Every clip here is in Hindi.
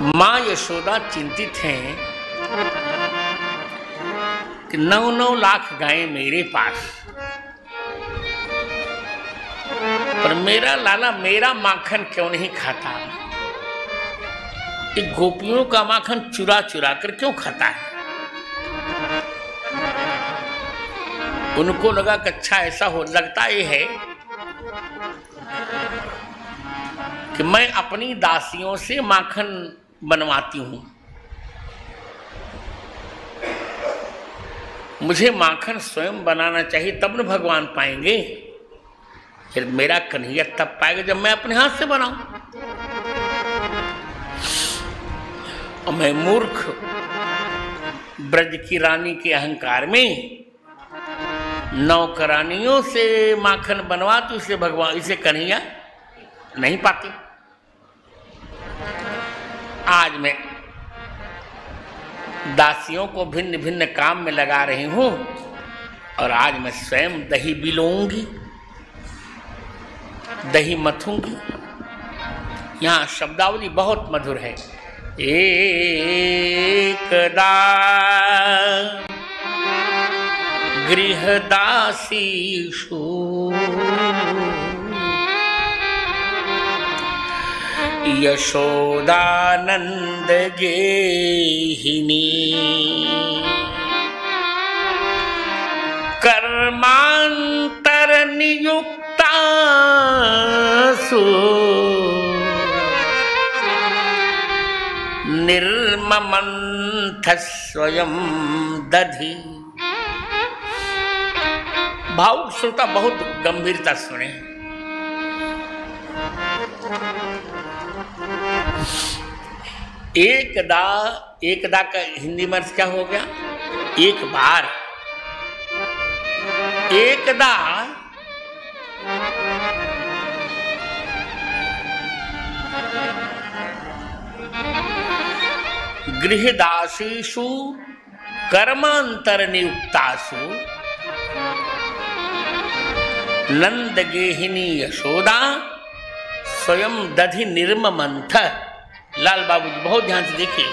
माँ यशोदा चिंतित हैं कि 9-9 लाख गायें मेरे पास, पर मेरा लाला मेरा माखन क्यों नहीं खाता? ये गोपियों का माखन चुरा चुरा कर क्यों खाता है? उनको लगा कि अच्छा ऐसा हो लगता ये है कि मैं अपनी दासियों से माखन बनवाती हूं, मुझे माखन स्वयं बनाना चाहिए, तब न भगवान पाएंगे। फिर मेरा कन्हैया तब पाएगा जब मैं अपने हाथ से बनाऊं। और मैं मूर्ख ब्रज की रानी के अहंकार में नौकरानियों से माखन बनवाती, इसे भगवान इसे कन्हैया नहीं पाती। आज मैं दासियों को भिन्न भिन्न काम में लगा रही हूं और आज मैं स्वयं दही बिलोऊंगी, दही मथूंगी। यहां शब्दावली बहुत मधुर है। एकदा गृहदासीषु यशोदानंद गेहिनी कर्मांतर नियुक्तासु निर्ममंथ स्वयं दधि। भावुक श्रोता बहुत गंभीरता सुने। एकदा का हिंदी में अर्थ क्या हो गया? एक बार। एकदा गृहदासीषु कर्मांतर नियुक्तासु नंद गेहिनी यशोदा स्वयं दधि निर्ममंथ। लाल बाबू जी बहुत ध्यान से देखिए,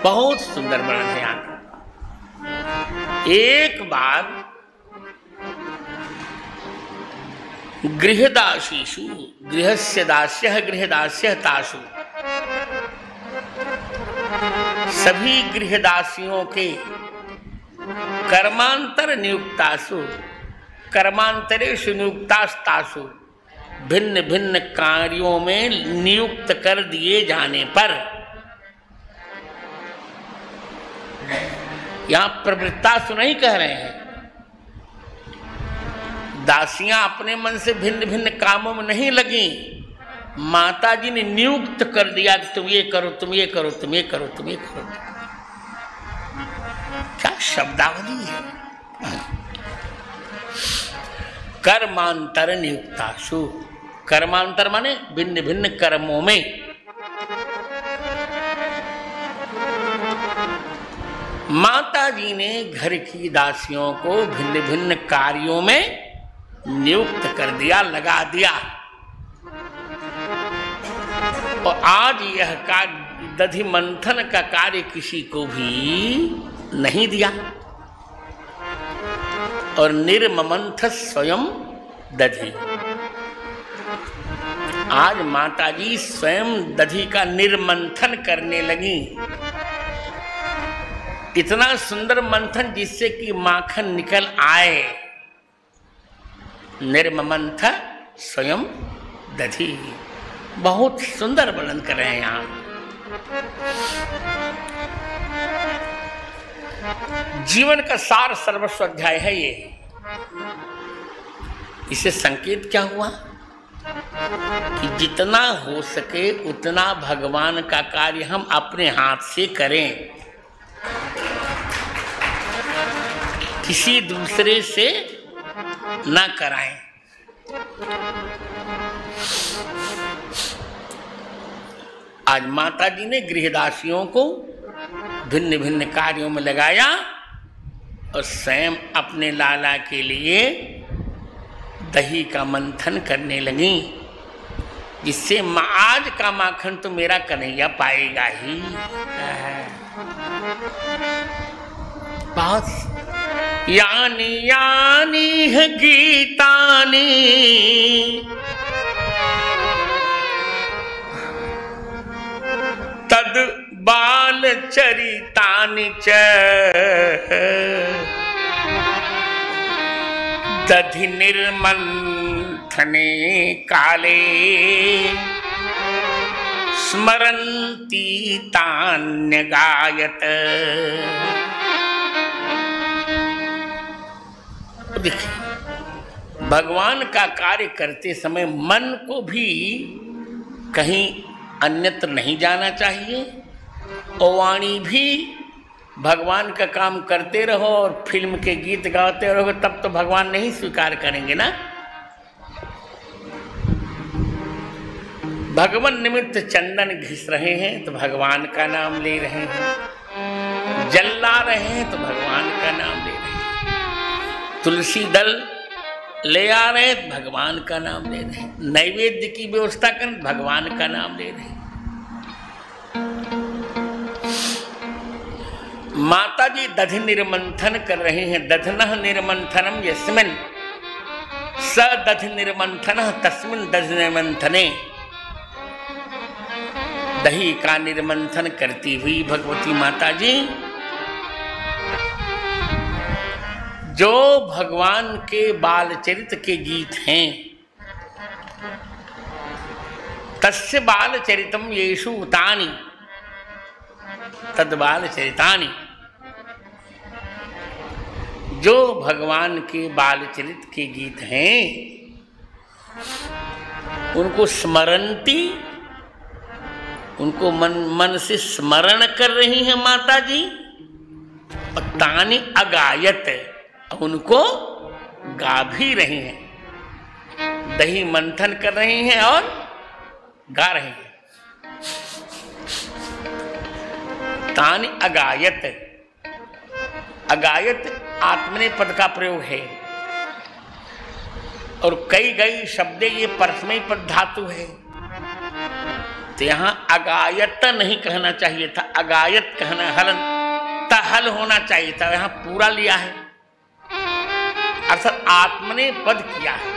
बहुत सुंदर वर्णन है यहाँ। एक बार गृहदासीषु, गृहस्य दास्यः गृहदास्यः तासु, सभी गृहदासियों के कर्मांतर नियुक्तासु, कर्मांतरेषु नियुक्तास्तासु, भिन्न भिन्न कार्यों में नियुक्त कर दिए जाने पर, यहां प्रवृत्तासु नहीं कह रहे हैं। दासियां अपने मन से भिन्न भिन्न कामों में नहीं लगी, माता जी ने नियुक्त कर दिया कि तुम ये करो, तुम ये करो, तुम ये करो, तुम ये करो। क्या शब्दावली है! कर्मांतर नियुक्तासु, कर्मांतर माने भिन्न भिन्न कर्मों में। माता जी ने घर की दासियों को भिन्न भिन्न कार्यों में नियुक्त कर दिया, लगा दिया। और आज यह का दधि मंथन का कार्य किसी को भी नहीं दिया। और निर्ममंथ स्वयं दधि, आज माताजी स्वयं दधि का निर्मंथन करने लगी। इतना सुंदर मंथन जिससे कि माखन निकल आए। निर्ममंथ स्वयं दधि, बहुत सुंदर वर्णन कर रहे हैं यहां। जीवन का सार सर्वस्व अध्याय है ये। इससे संकेत क्या हुआ कि जितना हो सके उतना भगवान का कार्य हम अपने हाथ से करें, किसी दूसरे से ना कराएं। आज माता जी ने गृहदासियों को भिन्न भिन्न कार्यों में लगाया और स्वयं अपने लाला के लिए दही का मंथन करने लगी। जिससे आज का माखन तो मेरा कन्हैया पाएगा ही। बहुत यानी यानी है गीतानी तद बाल चरितानि च दधि निर्मंथने काले स्मरन्ति तान्यगायत। देखिए, भगवान का कार्य करते समय मन को भी कहीं अन्यत्र नहीं जाना चाहिए और वाणी भी भगवान का काम करते रहो और फिल्म के गीत गाते रहो, तब तो भगवान नहीं स्वीकार करेंगे ना। भगवान निमित्त चंदन घिस रहे हैं तो भगवान का नाम ले रहे हैं, जला रहे हैं तो भगवान का नाम ले रहे हैं, तुलसी दल ले आ रहे हैं भगवान का नाम ले रहे हैं, नैवेद्य की व्यवस्था कर भगवान का नाम ले रहे हैं। माता जी दधि निर्मंथन कर रहे हैं। दधनः निर्मंथनम यस्मिन् स दधि निर्मंथनः तस्मिन् दधि निर्मंथने। दही का निर्मंथन करती हुई भगवती माता जी जो भगवान के बालचरित के गीत हैं, तस्य बालचरितम येषु तानि तद बालचरितानि। जो भगवान के बालचरित के गीत हैं उनको स्मरंती, उनको मन से स्मरण कर रही हैं माता जी, और तानि अगायत, उनको गा भी रही हैं। दही मंथन कर रही हैं और गा रही हैं। तानि अगायत, अगायत आत्मनेपद का प्रयोग है और कई गई शब्द ये परस्मय पद धातु है, तो यहां अगायत नहीं कहना चाहिए था, अगायत कहना हल होना चाहिए था, यहां पूरा लिया है अर्थात आत्मनेपद किया है।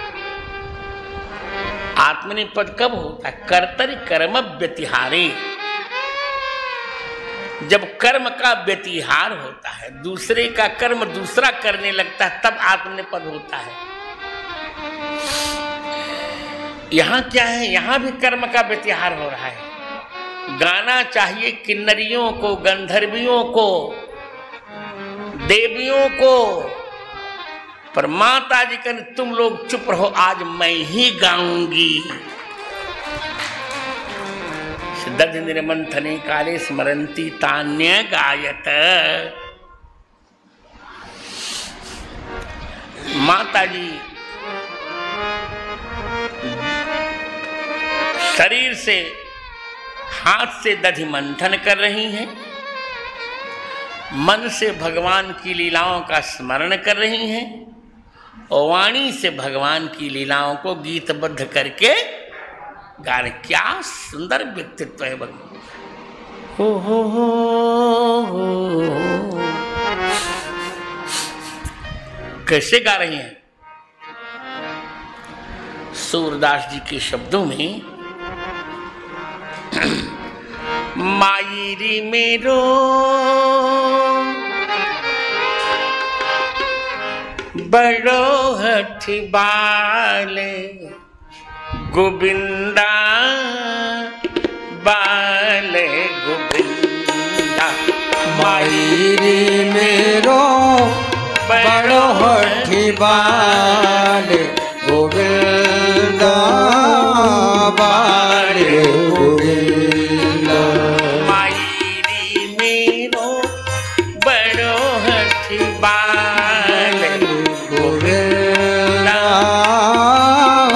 आत्मनेपद कब होता है? कर्तरि कर्म व्यतिहारे, जब कर्म का व्यतिहार होता है, दूसरे का कर्म दूसरा करने लगता है, तब आत्मनेपद होता है। यहां क्या है? यहां भी कर्म का व्यतिहार हो रहा है। गाना चाहिए किन्नरियों को, गंधर्वियों को, देवियों को, पर माता जी कहने तुम लोग चुप रहो, आज मैं ही गाऊंगी। दधि निर्मंथने काले स्मरन्ति तान्य गायत। माता जी शरीर से, हाथ से दधि मंथन कर रही हैं, मन से भगवान की लीलाओं का स्मरण कर रही हैं और वाणी से भगवान की लीलाओं को गीतबद्ध करके गा रहे। क्या सुंदर व्यक्तित्व है भगवान। हो कैसे गा रही हैं? सूरदास जी के शब्दों में मायरी मेरो बड़ो हठी बाले गोविंदा बाले गोविंदा। मायरी मेरो बड़ो हठी बाले गोविंदा बाले गोविंदा। मायरी मेरो बड़ो हठी बाले गोविंदा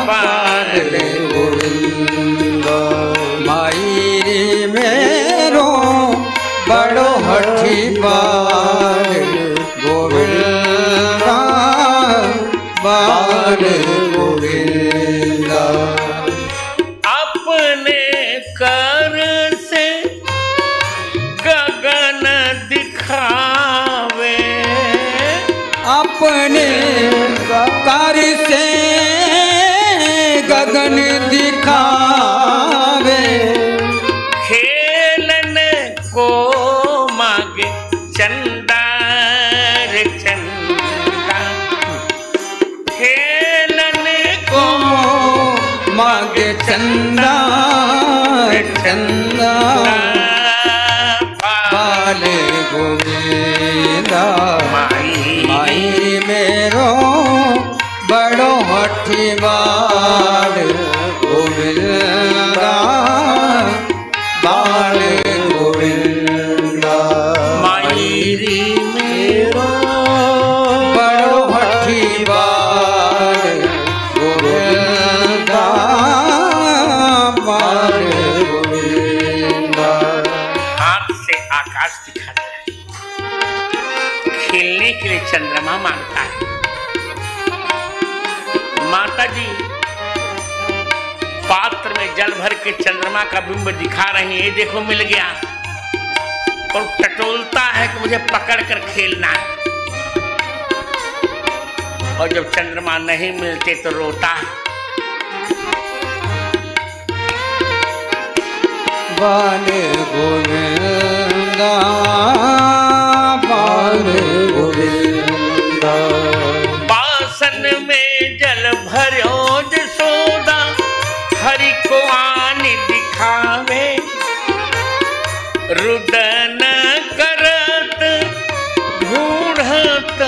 बाले गोविंदा। मायरी मेरो बड़ो हठी बाले गोविंदा बाले गोविंदा। अब कर से गगन दिखावे, अपने कर से गगन दिखावे, खेलने को मांगे चंदा रे चंदा, खेलने को मांगे चंदा चंदा, बाल गोविंदा माई मेरो बड़ो हठी बाल गोविंदा, बाल गोविंदा मायरी मेरो बड़ो हठी बाल गोविंदा, बाल गोविंदा। हाथ से आकाश दिखाता है, खेलने के लिए चंद्रमा मांगता है। माता जी पात्र में जल भर के चंद्रमा का बिंब दिखा रही है, ये देखो मिल गया, और टटोलता है कि मुझे पकड़ कर खेलना है। और जब चंद्रमा नहीं मिलते तो रोता है। बाल गोविंदा, बाल गोविंदा, बासन में जल भरो जसोदा, हरि को आने दिखावे, रुदन करत ढूंढत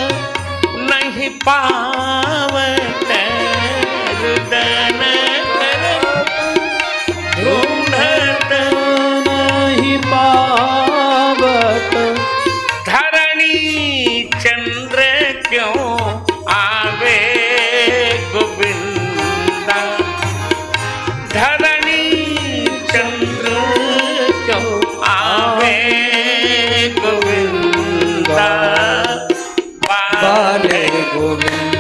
नहीं पावत, रुदन करत ढूंढत नहीं पावत, धरणी चंद्र क्यों आवे गोविंदा, धरणी चंद्र क्यों आवे गोविंदा, बाल गोविंदा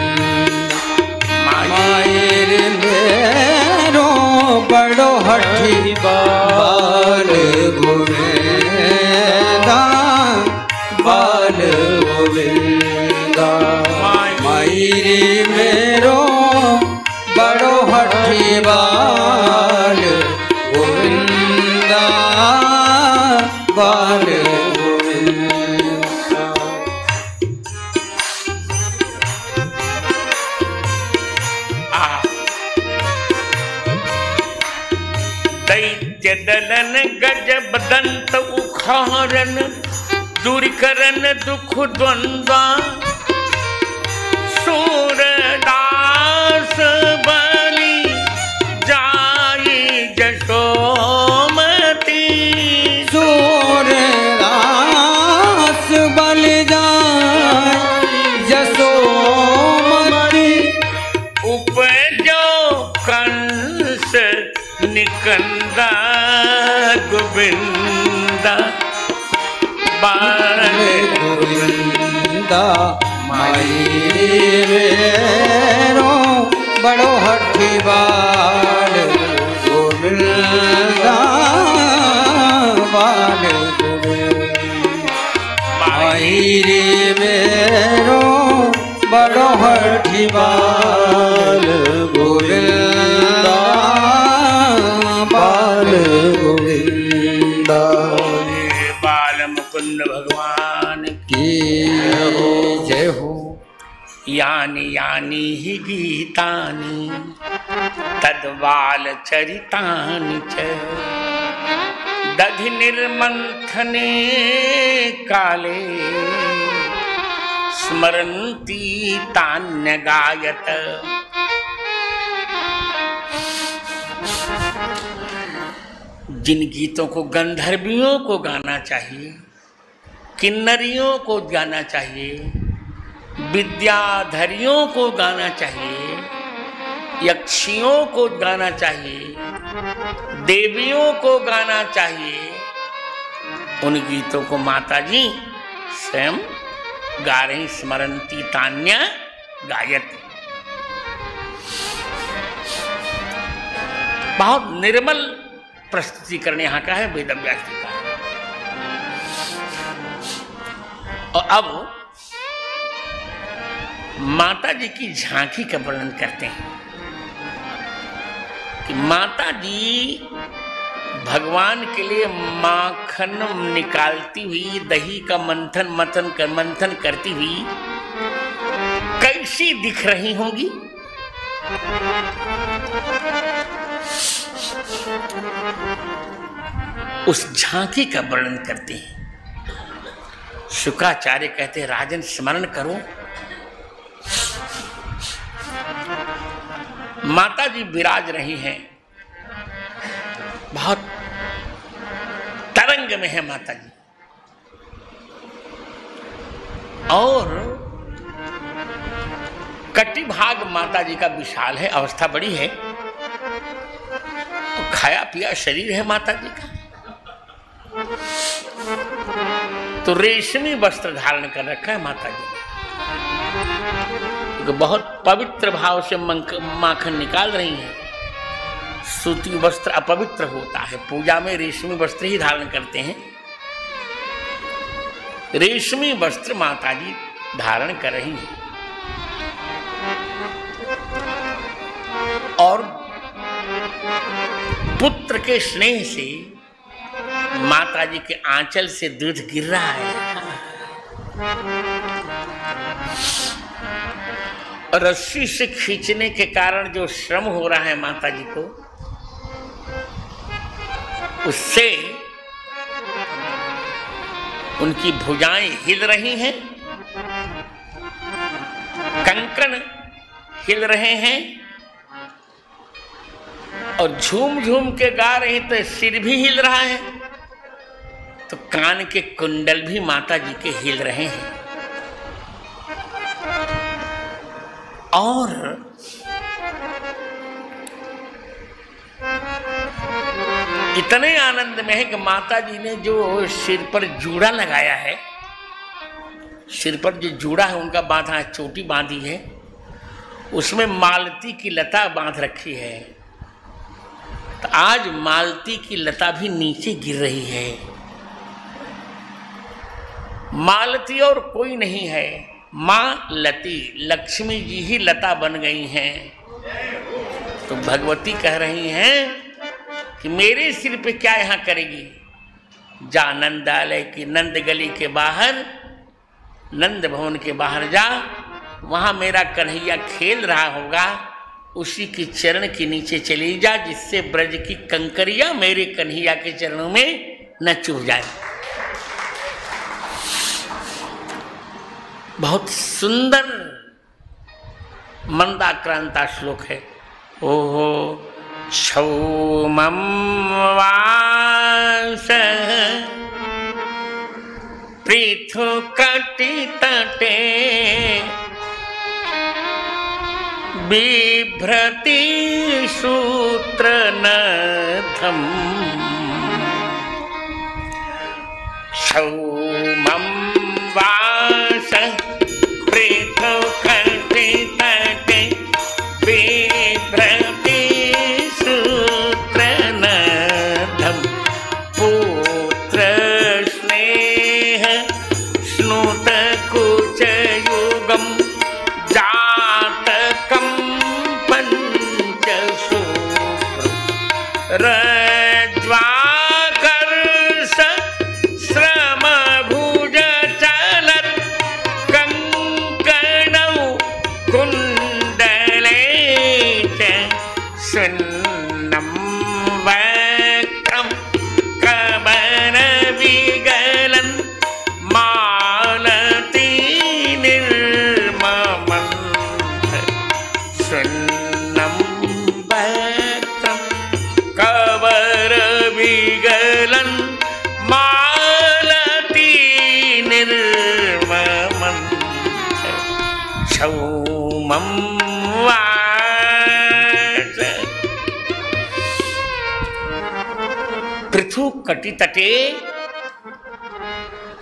मायर मेरो बड़ो हठी बाल गोविंदा, बाल गोविंदा मायरी मेरो बड़ो हठी बाल गोविंदा, बाल गोविंदा। दैत्य दलन गजब दंत उखारन, दूर करन दुख द्वंद्वा, सूरदास बलि जाई जसोमती, सूरदास बल जाय जसोमती, उपजो कंस निकंदा गोविंदा, बाल गोविंदा मायरी मेरो बड़ो हठी बाल गोविंदा, बाल गोविंदा मायरी मेरो बड़ो हठी बाल गोविंदा, बाल गोविंदा। बाल मुकुंद भगवान की जय हो। यानि यानि हि गीतानि तद्बाल चरितानि च, दधि निर्मंथने काले स्मरन्ति तान्य गायत। जिन गीतों को गंधर्वियों को गाना चाहिए, किन्नरियों को गाना चाहिए, विद्याधरियों को गाना चाहिए, यक्षियों को गाना चाहिए, देवियों को गाना चाहिए, उन गीतों को माता जी स्वयं गा रही। स्मरन्ति तान्य गायत। बहुत निर्मल प्रस्तुतिकरण यहाँ का है, वेदव्यास जी का। और अब माता जी की झांकी का वर्णन करते हैं कि माता जी भगवान के लिए माखन निकालती हुई, दही का मंथन करती हुई कैसी दिख रही होंगी। उस झांकी का वर्णन करते हैं। शुक्राचार्य कहते हैं, राजन स्मरण करो, माता जी विराज रही हैं, बहुत तरंग में है माता जी, और कटिभाग माता जी का विशाल है, अवस्था बड़ी है, तो खाया पिया शरीर है माता जी का। तो रेशमी वस्त्र धारण कर रखा है माता जी ने, तो बहुत पवित्र भाव से माखन निकाल रही हैं। सूती वस्त्र अपवित्र होता है, पूजा में रेशमी वस्त्र ही धारण करते हैं। रेशमी वस्त्र माता जी धारण कर रही हैं और पुत्र के स्नेह से माता जी के आंचल से दूध गिर रहा है। और रस्सी से खींचने के कारण जो श्रम हो रहा है माता जी को, उससे उनकी भुजाएं हिल रही हैं, कंकण हिल रहे हैं, और झूम झूम के गा रही तो सिर भी हिल रहा है, तो कान के कुंडल भी माता जी के हिल रहे हैं। और इतने आनंद में है कि माता जी ने जो सिर पर जूड़ा लगाया है, सिर पर जो जूड़ा है उनका बांधा है, चोटी बांधी है, उसमें मालती की लता बांध रखी है। तो आज मालती की लता भी नीचे गिर रही है। मालती और कोई नहीं है, माँ लती, लक्ष्मी जी ही लता बन गई हैं। तो भगवती कह रही हैं कि मेरे सिर पे क्या यहाँ करेगी, जा नंदालय की नंद गली के बाहर, नंद भवन के बाहर जा, वहाँ मेरा कन्हैया खेल रहा होगा, उसी की चरण के नीचे चली जा, जिससे ब्रज की कंकरियां मेरे कन्हैया के चरणों में न चुभ जाए। बहुत सुंदर मंदाक्रांता श्लोक है। ओहो क्षौमं वास पृथुकटितटे बिभ्रति सूत्रनथम् क्षौमं वास पृथुकटितटे बिभ्रति सूत्रनथम् पुत्र स्नेह स्नुतकुचयुगम् जातकम् पंचसूत्रम् रज्ज्वाकर्ष श्रमभुज चलत् कंकणौ कुण्डले च सुन्नं वक्रं कबरविगलन् मालती निर्ममन्थ सुन्नं वक्रं कबरविगलन् मालती निर्ममन्थ क्षौमं वास पृथुकटितटे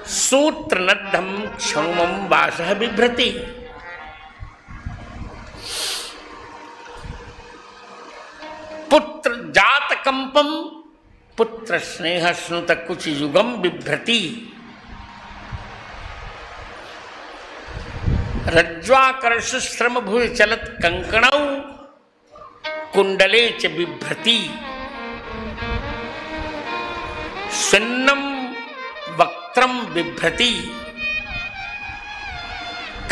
सूत्रनद्धं क्षौमं वासः बिभ्रति। पुत्र जात कंपम पुत्र स्नेह स्नुत कुछ युगम बिभ्रति रज्ज्वाकर्ष श्रम भूय चलत कंकणौ कुंडले च बिभ्रति सुन्नम वक्त्रम बिभ्रति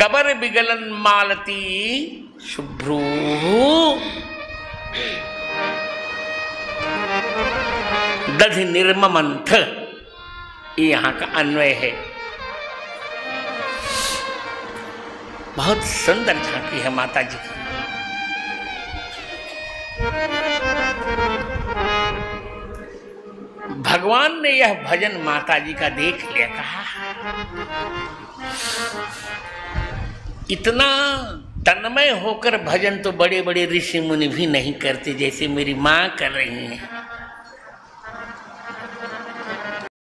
कबर बिगलन मालती शुभ्रू दधि निर्ममंथ। ये यहां का अन्वय है। बहुत सुंदर झांकी है माता जी की। भगवान ने यह भजन माता जी का देख लिया, कहा इतना तन्मय होकर भजन तो बड़े बड़े ऋषि मुनि भी नहीं करते जैसे मेरी मां कर रही हैं।